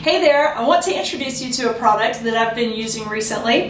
Hey there, I want to introduce you to a product that I've been using recently,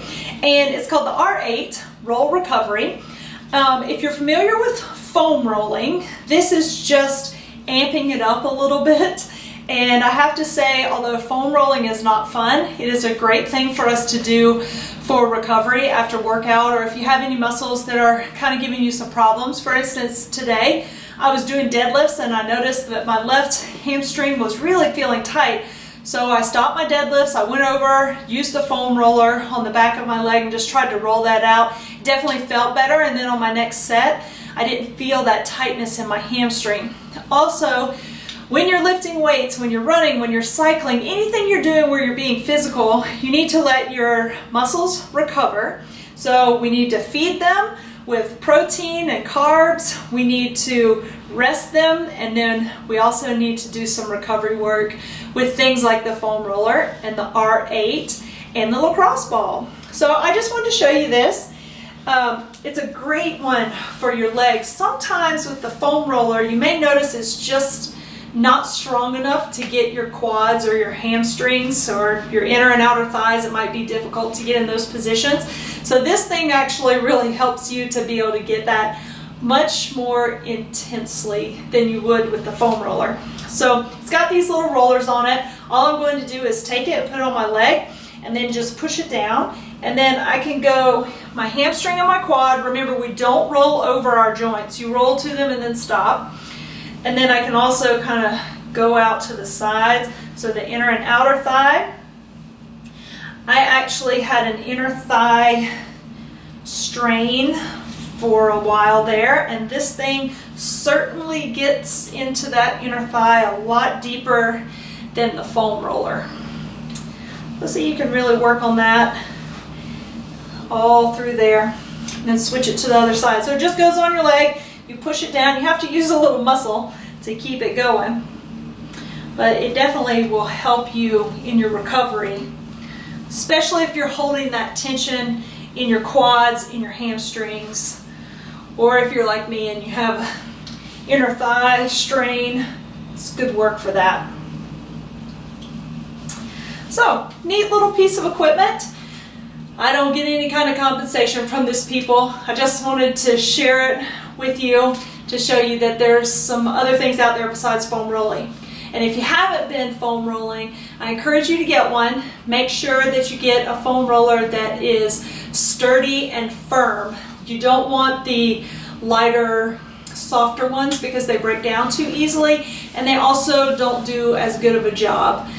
and it's called the R8 Roll Recovery. If you're familiar with foam rolling, this is just amping it up a little bit. And I have to say, although foam rolling is not fun, it is a great thing for us to do for recovery after workout, or if you have any muscles that are kind of giving you some problems. For instance, today I was doing deadlifts and I noticed that my left hamstring was really feeling tight. So I stopped my deadlifts, I went over, used the foam roller on the back of my leg and just tried to roll that out. Definitely felt better, and then on my next set, I didn't feel that tightness in my hamstring. Also, when you're lifting weights, when you're running, when you're cycling, anything you're doing where you're being physical, you need to let your muscles recover. So we need to feed them with protein and carbs. We need to rest them, and then we also need to do some recovery work with things like the foam roller and the R8 and the lacrosse ball. So I just wanted to show you this. It's a great one for your legs. Sometimes with the foam roller, you may notice it's just not strong enough to get your quads or your hamstrings or your inner and outer thighs. It might be difficult to get in those positions. So this thing actually really helps you to be able to get that much more intensely than you would with the foam roller. So it's got these little rollers on it. All I'm going to do is take it and put it on my leg and then just push it down. And then I can go my hamstring and my quad. Remember, we don't roll over our joints. You roll to them and then stop. And then I can also kind of go out to the sides, so the inner and outer thigh. I actually had an inner thigh strain for a while there, and this thing certainly gets into that inner thigh a lot deeper than the foam roller. Let's see, you can really work on that all through there, and then switch it to the other side. So it just goes on your leg. You push it down. You have to use a little muscle to keep it going, but it definitely will help you in your recovery, especially if you're holding that tension in your quads, in your hamstrings, or if you're like me and you have inner thigh strain. It's good work for that. So, neat little piece of equipment. I don't get any kind of compensation from this, people. I just wanted to share it with you to show you that there's some other things out there besides foam rolling. And if you haven't been foam rolling, I encourage you to get one. Make sure that you get a foam roller that is sturdy and firm. You don't want the lighter, softer ones because they break down too easily, and they also don't do as good of a job.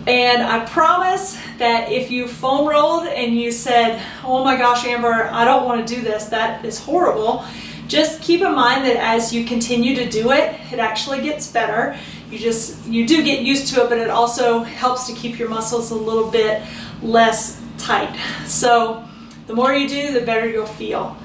And I promise that if you foam rolled and you said, oh my gosh, Amber, I don't want to do this, that is horrible, just keep in mind that as you continue to do it, it actually gets better. You do get used to it, but it also helps to keep your muscles a little bit less tight. So the more you do, the better you'll feel.